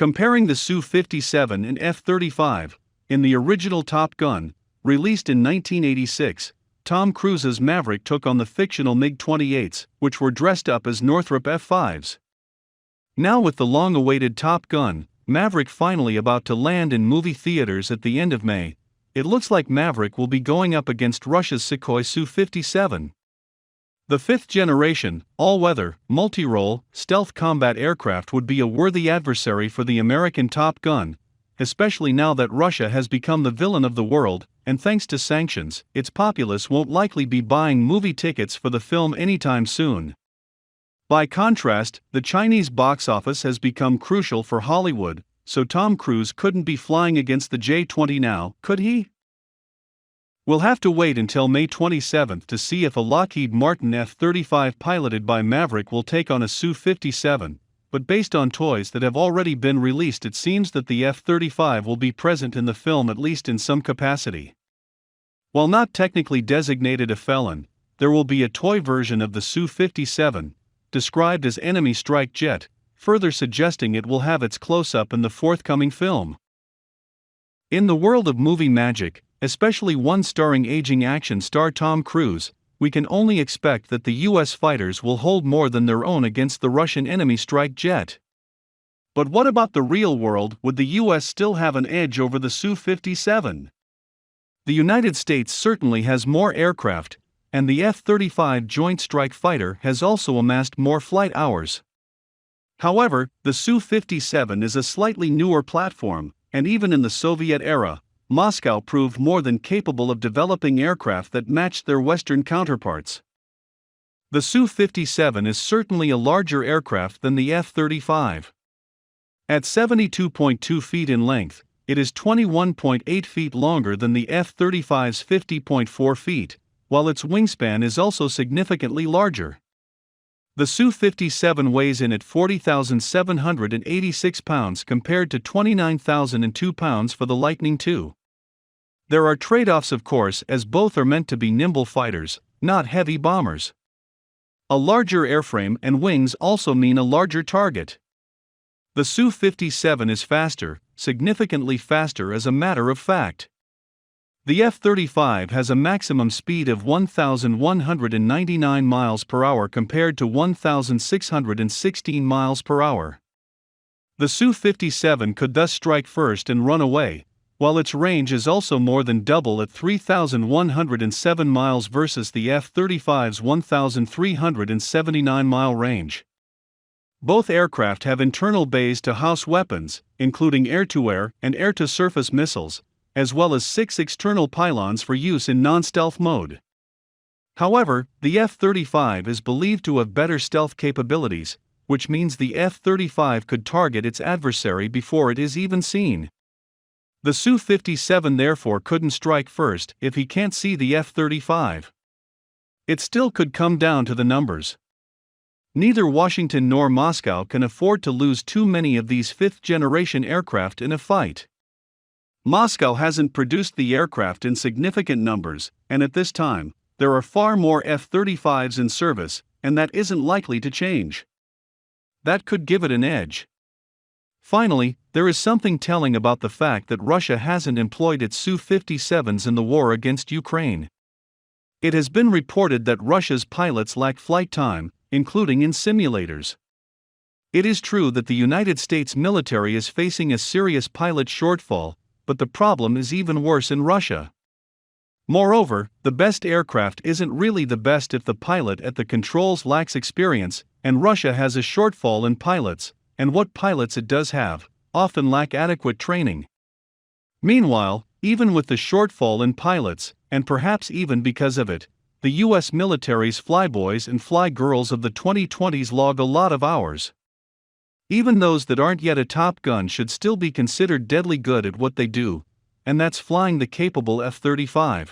Comparing the Su-57 and F-35, in the original Top Gun, released in 1986, Tom Cruise's Maverick took on the fictional MiG-28s, which were dressed up as Northrop F-5s. Now with the long-awaited Top Gun, Maverick finally about to land in movie theaters at the end of May, it looks like Maverick will be going up against Russia's Sukhoi Su-57. The fifth-generation, all-weather, multi-role, stealth combat aircraft would be a worthy adversary for the American Top Gun, especially now that Russia has become the villain of the world, and thanks to sanctions, its populace won't likely be buying movie tickets for the film anytime soon. By contrast, the Chinese box office has become crucial for Hollywood, so Tom Cruise couldn't be flying against the J-20 now, could he? We'll have to wait until May 27 to see if a Lockheed Martin F-35 piloted by Maverick will take on a Su-57, but based on toys that have already been released, it seems that the F-35 will be present in the film at least in some capacity. While not technically designated a felon, there will be a toy version of the Su-57, described as enemy strike jet, further suggesting it will have its close-up in the forthcoming film. In the world of movie magic, especially one starring aging action star Tom Cruise, we can only expect that the US fighters will hold more than their own against the Russian enemy strike jet. But what about the real world? Would the US still have an edge over the Su-57? The United States certainly has more aircraft, and the F-35 Joint Strike Fighter has also amassed more flight hours. However, the Su-57 is a slightly newer platform, and even in the Soviet era, Moscow proved more than capable of developing aircraft that matched their Western counterparts. The Su-57 is certainly a larger aircraft than the F-35. At 72.2 feet in length, it is 21.8 feet longer than the F-35's 50.4 feet, while its wingspan is also significantly larger. The Su-57 weighs in at 40,786 pounds compared to 29,002 pounds for the Lightning II. There are trade-offs, of course, as both are meant to be nimble fighters, not heavy bombers. A larger airframe and wings also mean a larger target. The Su-57 is faster, significantly faster as a matter of fact. The F-35 has a maximum speed of 1,199 miles per hour compared to 1,616 miles per hour. The Su-57 could thus strike first and run away, while its range is also more than double at 3,107 miles versus the F-35's 1,379-mile range. Both aircraft have internal bays to house weapons, including air-to-air and air-to-surface missiles, as well as 6 external pylons for use in non-stealth mode. However, the F-35 is believed to have better stealth capabilities, which means the F-35 could target its adversary before it is even seen. The Su-57 therefore couldn't strike first if he can't see the F-35. It still could come down to the numbers. Neither Washington nor Moscow can afford to lose too many of these fifth-generation aircraft in a fight. Moscow hasn't produced the aircraft in significant numbers, and at this time, there are far more F-35s in service, and that isn't likely to change. That could give it an edge. Finally, there is something telling about the fact that Russia hasn't employed its Su-57s in the war against Ukraine. It has been reported that Russia's pilots lack flight time, including in simulators. It is true that the United States military is facing a serious pilot shortfall, but the problem is even worse in Russia. Moreover, the best aircraft isn't really the best if the pilot at the controls lacks experience, and Russia has a shortfall in pilots, and what pilots it does have, often lack adequate training. Meanwhile, even with the shortfall in pilots, and perhaps even because of it, the U.S. military's flyboys and flygirls of the 2020s log a lot of hours. Even those that aren't yet a Top Gun should still be considered deadly good at what they do, and that's flying the capable F-35.